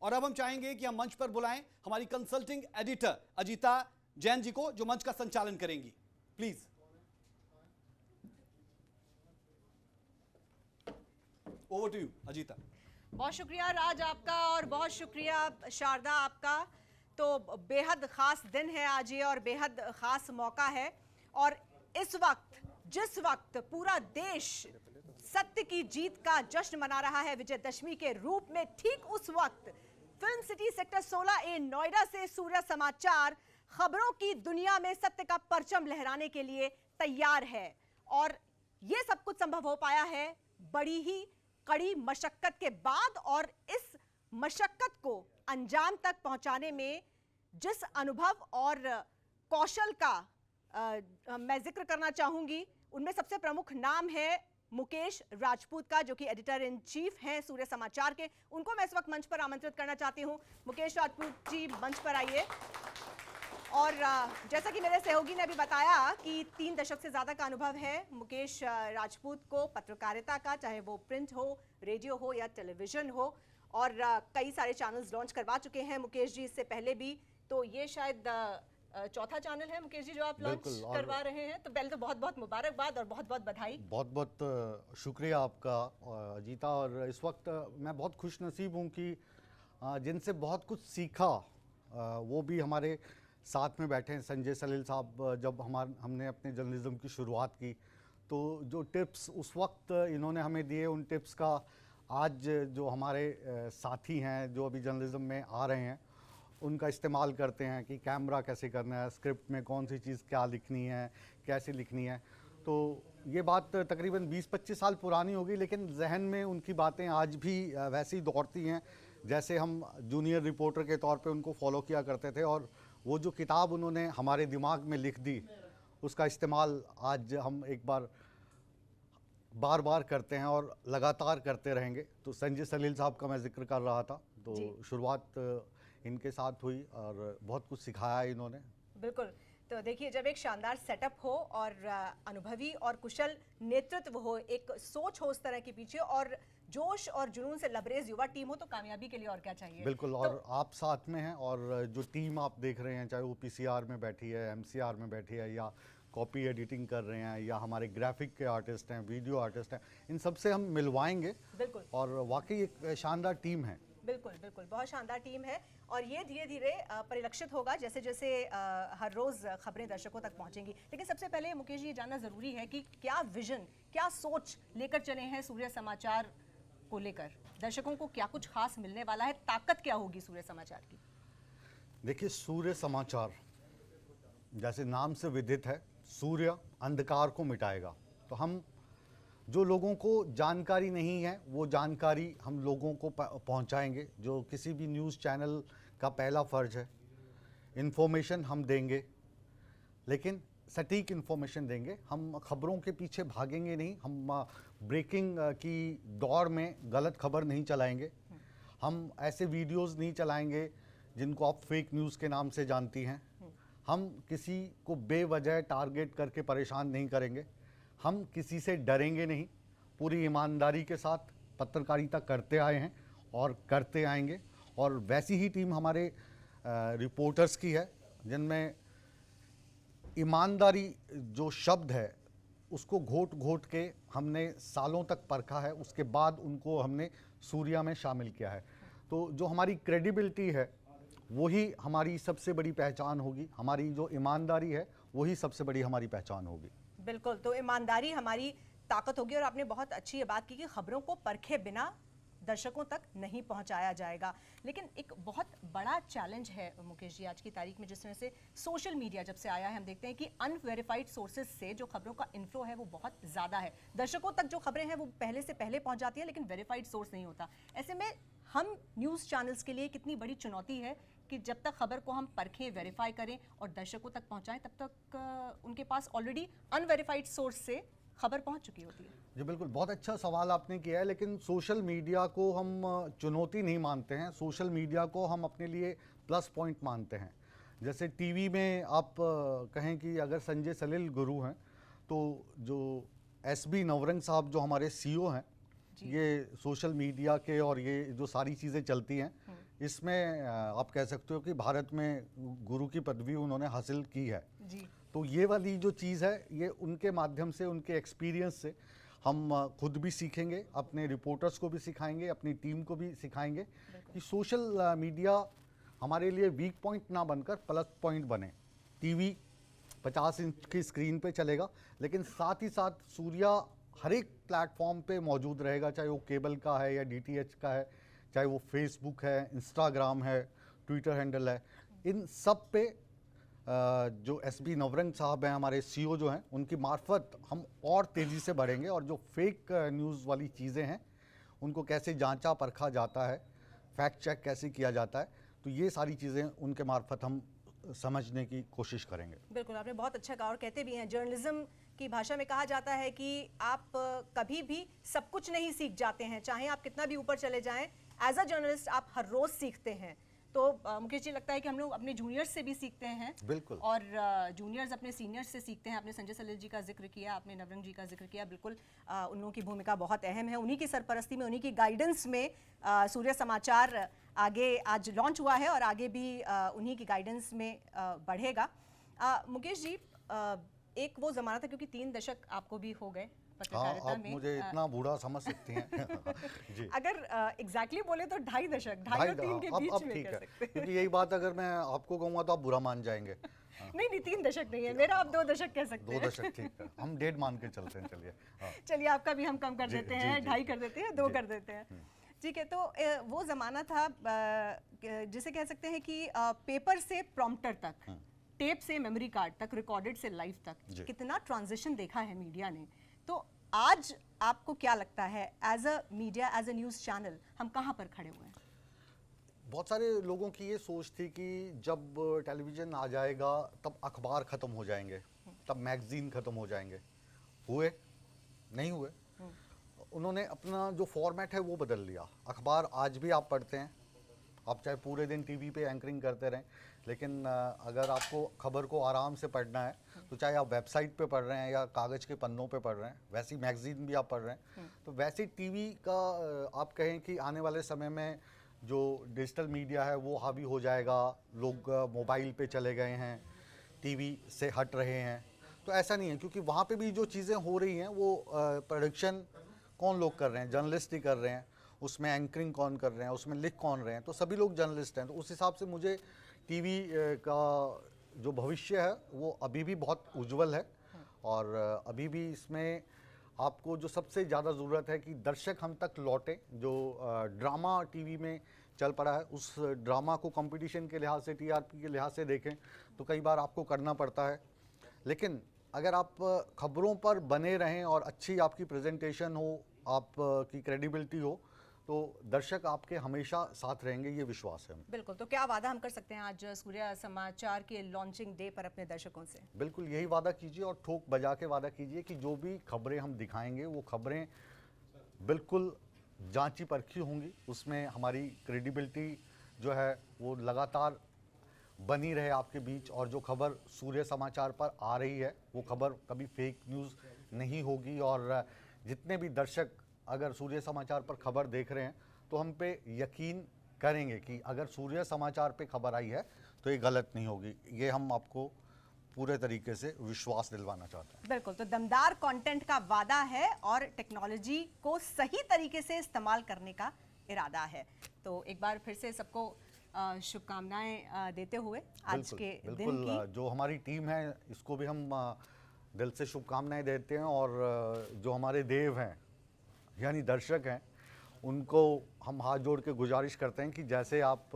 और अब हम चाहेंगे कि हम मंच पर बुलाएं हमारी कंसल्टिंग एडिटर अजीता जैन जी को, जो मंच का संचालन करेंगी। Please. Over to you Ajita. बहुत शुक्रिया राज आपका, और बहुत शुक्रिया शारदा आपका। तो बेहद खास दिन है आज ये, और बेहद खास मौका है। और इस वक्त, जिस वक्त पूरा देश सत्य की जीत का जश्न मना रहा है विजयदशमी के रूप में, ठीक उस वक्त film city sector 16A Noida से सूर्य समाचार खबरों की दुनिया में सत्य का परचम लहराने के लिए तैयार है। और यह सब कुछ संभव हो पाया है बड़ी ही कड़ी मशक्कत के बाद। और इस मशक्कत को अंजाम तक पहुंचाने में जिस अनुभव और कौशल का मैं जिक्र करना चाहूंगी, उनमें सबसे प्रमुख नाम है मुकेश राजपूत का, जो कि एडिटर इन चीफ हैं सूर्य समाचार के। उनको मैं इस वक्त मंच पर आमंत्रित करना चाहती हूं। मुकेश राजपूत जी, मंच पर आइए। और जैसा कि मेरे सहयोगी ने अभी बताया कि 3 दशक से ज्यादा का अनुभव है मुकेश राजपूत को पत्रकारिता का, चाहे वो प्रिंट हो, रेडियो हो या टेलीविजन हो। और कई सारे चैनल्स लॉन्च करवा चुके हैं मुकेश जी इससे पहले भी। तो ये शायद चौथा चैनल है मुकेश जी जो आप लॉन्च करवा रहे हैं। तो पहले तो बहुत बहुत मुबारकबाद और बहुत बहुत बधाई। बहुत बहुत शुक्रिया आपका अजीता। और इस वक्त मैं बहुत खुश नसीब हूँ कि जिनसे बहुत कुछ सीखा वो भी हमारे साथ में बैठे हैं। संजय सलील साहब, जब हमने अपने जर्नलिज्म की शुरुआत की, तो जो टिप्स उस वक्त इन्होंने हमें दिए, उन टिप्स का आज जो हमारे साथी हैं जो अभी जर्नलिज्म में आ रहे हैं, उनका इस्तेमाल करते हैं कि कैमरा कैसे करना है, स्क्रिप्ट में कौन सी चीज़ क्या लिखनी है, कैसे लिखनी है। तो ये बात तकरीबन 20-25 साल पुरानी होगी, लेकिन जहन में उनकी बातें आज भी वैसी दौड़ती हैं जैसे हम जूनियर रिपोर्टर के तौर पे उनको फॉलो किया करते थे। और वो जो किताब उन्होंने हमारे दिमाग में लिख दी, उसका इस्तेमाल आज हम एक बार बार करते हैं और लगातार करते रहेंगे। तो संजय सलील साहब का मैं जिक्र कर रहा था, तो शुरुआत इनके साथ हुई और बहुत कुछ सिखाया इन्होंने। बिल्कुल। तो देखिए, जब एक शानदार सेटअप हो और अनुभवी और कुशल नेतृत्व हो, एक सोच हो उस तरह के पीछे, और जोश और जुनून से लबरेज युवा टीम हो, तो कामयाबी के लिए और क्या चाहिए। बिल्कुल। और आप साथ में हैं, और जो टीम आप देख रहे हैं, चाहे वो पीसीआर में बैठी है, एमसीआर में बैठी है, या कॉपी एडिटिंग कर रहे हैं, या हमारे ग्राफिक के आर्टिस्ट हैं, वीडियो आर्टिस्ट हैं, इन सब से हम मिलवाएंगे। बिल्कुल। और वाकई एक शानदार टीम है। बिल्कुल बिल्कुल, बहुत शानदार टीम है। और ये धीरे धीरे परिलक्षित होगा जैसे जैसे हर रोज खबरें दर्शकों तक पहुंचेंगी। लेकिन सबसे पहले मुकेश जी, ये जानना जरूरी है कि क्या विजन, क्या सोच लेकर चले हैं सूर्य समाचार को लेकर? दर्शकों को क्या कुछ खास मिलने वाला है? ताकत क्या होगी सूर्य समाचार की? देखिए, सूर्य समाचार जैसे नाम से विदित है, सूर्य अंधकार को मिटाएगा। तो हम जो लोगों को जानकारी नहीं है, वो जानकारी हम लोगों को पहुंचाएंगे। जो किसी भी न्यूज़ चैनल का पहला फ़र्ज है, इन्फॉर्मेशन हम देंगे, लेकिन सटीक इन्फॉर्मेशन देंगे। हम खबरों के पीछे भागेंगे नहीं, हम ब्रेकिंग की दौड़ में गलत खबर नहीं चलाएंगे। हम ऐसे वीडियोस नहीं चलाएंगे जिनको आप फेक न्यूज़ के नाम से जानती हैं। हम किसी को बेवजह टारगेट करके परेशान नहीं करेंगे। हम किसी से डरेंगे नहीं। पूरी ईमानदारी के साथ पत्रकारिता करते आए हैं और करते आएंगे। और वैसी ही टीम हमारे रिपोर्टर्स की है, जिनमें ईमानदारी जो शब्द है उसको घोट घोट के हमने सालों तक परखा है, उसके बाद उनको हमने सूर्या में शामिल किया है। तो जो हमारी क्रेडिबिलिटी है वही हमारी सबसे बड़ी पहचान होगी। हमारी जो ईमानदारी है वही सबसे बड़ी हमारी पहचान होगी। बिल्कुल। तो ईमानदारी हमारी ताकत होगी। और आपने बहुत अच्छी ये बात की कि खबरों को परखे बिना दर्शकों तक नहीं पहुंचाया जाएगा। लेकिन एक बहुत बड़ा चैलेंज है मुकेश जी आज की तारीख में, जिस तरह से सोशल मीडिया जब से आया है, हम देखते हैं कि अनवेरिफाइड सोर्सेज से जो खबरों का इन्फ्लो है वो बहुत ज़्यादा है। दर्शकों तक जो खबरें हैं वो पहले से पहले पहुंच जाती है, लेकिन वेरीफाइड सोर्स नहीं होता। ऐसे में हम न्यूज़ चैनल्स के लिए कितनी बड़ी चुनौती है कि जब तक खबर को हम परखें, वेरीफाई करें और दर्शकों तक पहुंचाएं, तब तक उनके पास ऑलरेडी अनवेरिफाइड सोर्स से खबर पहुंच चुकी होती है। जी बिल्कुल, बहुत अच्छा सवाल आपने किया है। लेकिन सोशल मीडिया को हम चुनौती नहीं मानते हैं, सोशल मीडिया को हम अपने लिए प्लस पॉइंट मानते हैं। जैसे टीवी में आप कहें कि अगर संजय सलील गुरु हैं, तो जो एसबी नवरंग साहब जो हमारे सीईओ हैं, ये सोशल मीडिया के और ये जो सारी चीज़ें चलती हैं, इसमें आप कह सकते हो कि भारत में गुरु की पदवी उन्होंने हासिल की है। जी तो ये वाली जो चीज़ है, ये उनके माध्यम से, उनके एक्सपीरियंस से हम खुद भी सीखेंगे, अपने रिपोर्टर्स को भी सिखाएंगे, अपनी टीम को भी सिखाएंगे कि सोशल मीडिया हमारे लिए वीक पॉइंट ना बनकर प्लस पॉइंट बने। टीवी 50 इंच की स्क्रीन पे चलेगा, लेकिन साथ ही साथ सूर्या हर एक प्लेटफॉर्म पे मौजूद रहेगा, चाहे वो केबल का है या डीटीएच का है, चाहे वो फेसबुक है, इंस्टाग्राम है, ट्विटर हैंडल है। इन सब पे जो एसबी नवरंग साहब हैं, हमारे सीईओ जो हैं, उनकी मार्फत हम और तेज़ी से बढ़ेंगे और जो फेक न्यूज़ वाली चीज़ें हैं उनको कैसे जांचा परखा जाता है, फैक्ट चेक कैसे किया जाता है, तो ये सारी चीज़ें उनके मार्फत हम समझने की कोशिश करेंगे। बिल्कुल, आपने बहुत अच्छा कहा और कहते भी हैं, जर्नलिज्म की भाषा में कहा जाता है कि आप कभी भी सब कुछ नहीं सीख जाते हैं, चाहे आप कितना भी ऊपर चले जाएं, एज अ जर्नलिस्ट आप हर रोज सीखते हैं। तो मुकेश जी, लगता है कि हम लोग अपने जूनियर्स से भी सीखते हैं। बिल्कुल। और जूनियर्स अपने सीनियर्स से सीखते हैं। आपने संजय सलिल जी का जिक्र किया, आपने नवरंग जी का जिक्र किया, बिल्कुल उन लोगों की भूमिका बहुत अहम है। उन्हीं की सरपरस्ती में, उन्हीं की गाइडेंस में सूर्य समाचार आगे आज लॉन्च हुआ है और आगे भी उन्हीं की गाइडेंस में बढ़ेगा। मुकेश जी, एक वो ज़माना था, क्योंकि 3 दशक आपको भी हो गए पत्रकारिता आप में। मुझे इतना बूढ़ा समझ सकती हैं। जी। अगर एग्जैक्टली बोले तो 2.5 दशक, 2.5 और 3 के बीच अब में ठीक कह है, सकते हैं। क्योंकि यही बात अगर मैं आपको कहूँगा तो आप बुरा मान जाएंगे। नहीं, 3 दशक नहीं है मेरा, आप 2 दशक कह सकते 2 हैं। दशक ठीक है, हम 1.5 मान के चलते हैं। चलिए। हाँ। चलिए, आपका भी हम कम कर जी, देते जी, हैं, जी। 2.5 कर देते हैं, 2 जी। कर देते हैं। ठीक है, तो वो ज़माना था जिसे कह सकते हैं कि पेपर से प्रॉम्प्टर तक, टेप से मेमोरी कार्ड तक, रिकॉर्डेड से लाइव तक, जी। कितना ट्रांजिशन देखा है मीडिया ने। तो आज आपको क्या लगता है, as a media, as a news channel, हम कहाँ पर खड़े हुए हैं? बहुत सारे लोगों की ये सोच थी कि जब टेलीविज़न आ जाएगा तब अखबार ख़त्म हो जाएंगे, तब मैगज़ीन ख़त्म हो जाएंगे। हुए? नहीं हुए। उन्होंने अपना जो फॉर्मेट है वो बदल लिया। अखबार आज भी आप पढ़ते हैं, आप चाहे पूरे दिन टीवी पे एंकरिंग करते रहें, लेकिन अगर आपको खबर को आराम से पढ़ना है तो चाहे आप वेबसाइट पे पढ़ रहे हैं या कागज़ के पन्नों पे पढ़ रहे हैं, वैसी मैगज़ीन भी आप पढ़ रहे हैं, तो वैसे टीवी का आप कहें कि आने वाले समय में जो डिजिटल मीडिया है वो हावी हो जाएगा, लोग मोबाइल पे चले गए हैं, टीवी से हट रहे हैं। तो ऐसा नहीं है, क्योंकि वहाँ पे भी जो चीज़ें हो रही हैं वो प्रोडक्शन कौन लोग कर रहे हैं, जर्नलिस्ट ही कर रहे हैं, उसमें एंकरिंग कौन कर रहे हैं, उसमें लिख कौन रहे हैं, तो सभी लोग जर्नलिस्ट हैं। तो उस हिसाब से मुझे टीवी का जो भविष्य है वो अभी भी बहुत उज्जवल है और अभी भी इसमें आपको जो सबसे ज़्यादा ज़रूरत है कि दर्शक हम तक लौटे। जो ड्रामा टीवी में चल पड़ा है, उस ड्रामा को कंपटीशन के लिहाज से, टीआरपी के लिहाज से देखें तो कई बार आपको करना पड़ता है, लेकिन अगर आप खबरों पर बने रहें और अच्छी आपकी प्रेजेंटेशन हो, आपकी क्रेडिबिलिटी हो, तो दर्शक आपके हमेशा साथ रहेंगे, ये विश्वास है। बिल्कुल, तो क्या वादा हम कर सकते हैं आज सूर्य समाचार के लॉन्चिंग डे पर अपने दर्शकों से? बिल्कुल यही वादा कीजिए और ठोक बजा के वादा कीजिए कि जो भी खबरें हम दिखाएंगे वो खबरें बिल्कुल जांची परखी होंगी, उसमें हमारी क्रेडिबिलिटी जो है वो लगातार बनी रहे आपके बीच, और जो खबर सूर्य समाचार पर आ रही है वो खबर कभी फेक न्यूज़ नहीं होगी। और जितने भी दर्शक अगर सूर्य समाचार पर खबर देख रहे हैं तो हम पे यकीन करेंगे कि अगर सूर्य समाचार पे खबर आई है तो ये गलत नहीं होगी। ये हम आपको पूरे तरीके से विश्वास दिलवाना चाहते हैं। बिल्कुल, तो दमदार कंटेंट का वादा है और टेक्नोलॉजी को सही तरीके से इस्तेमाल करने का इरादा है। तो एक बार फिर से सबको शुभकामनाएं देते हुए आज के दिन बिल्कुल की। जो हमारी टीम है इसको भी हम दिल से शुभकामनाएं देते हैं, और जो हमारे देव हैं यानी दर्शक हैं उनको हम हाथ जोड़ के गुजारिश करते हैं कि जैसे आप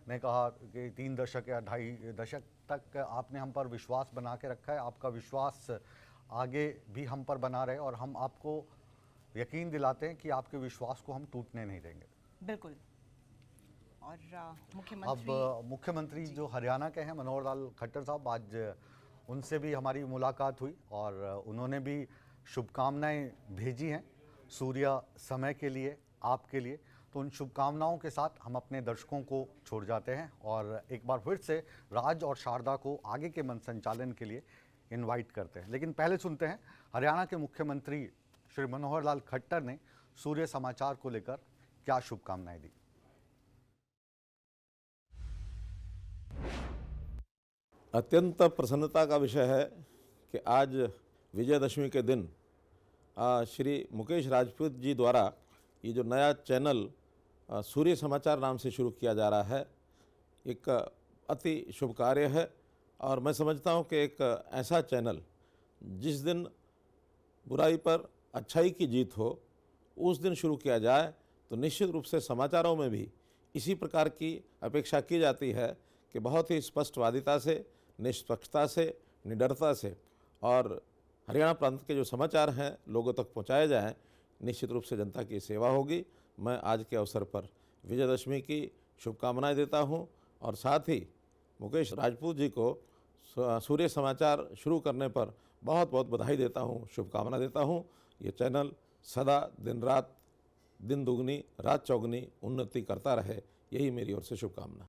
ने कहा कि 3 दशक या 2.5 दशक तक आपने हम पर विश्वास बना के रखा है, आपका विश्वास आगे भी हम पर बना रहे, और हम आपको यकीन दिलाते हैं कि आपके विश्वास को हम टूटने नहीं देंगे। बिल्कुल। और अब मुख्यमंत्री जो हरियाणा के हैं मनोहर लाल खट्टर साहब, आज उनसे भी हमारी मुलाकात हुई और उन्होंने भी शुभकामनाएं भेजी हैं सूर्या समय के लिए, आपके लिए। तो उन शुभकामनाओं के साथ हम अपने दर्शकों को छोड़ जाते हैं और एक बार फिर से राज और शारदा को आगे के मंच संचालन के लिए इनवाइट करते हैं। लेकिन पहले सुनते हैं हरियाणा के मुख्यमंत्री श्री मनोहर लाल खट्टर ने सूर्य समाचार को लेकर क्या शुभकामनाएं दी। अत्यंत प्रसन्नता का विषय है कि आज विजयदशमी के दिन श्री मुकेश राजपूत जी द्वारा ये जो नया चैनल सूर्य समाचार नाम से शुरू किया जा रहा है, एक अति शुभ कार्य है। और मैं समझता हूँ कि एक ऐसा चैनल जिस दिन बुराई पर अच्छाई की जीत हो उस दिन शुरू किया जाए तो निश्चित रूप से समाचारों में भी इसी प्रकार की अपेक्षा की जाती है कि बहुत ही स्पष्टवादिता से, निष्पक्षता से, निडरता से और हरियाणा प्रांत के जो समाचार हैं लोगों तक पहुंचाए जाएं। निश्चित रूप से जनता की सेवा होगी। मैं आज के अवसर पर विजयदशमी की शुभकामनाएं देता हूं और साथ ही मुकेश राजपूत जी को सूर्य समाचार शुरू करने पर बहुत बहुत बधाई देता हूं, शुभकामना देता हूं। ये चैनल सदा दिन रात, दिन दुगनी रात चौगनी उन्नति करता रहे, यही मेरी ओर से शुभकामना।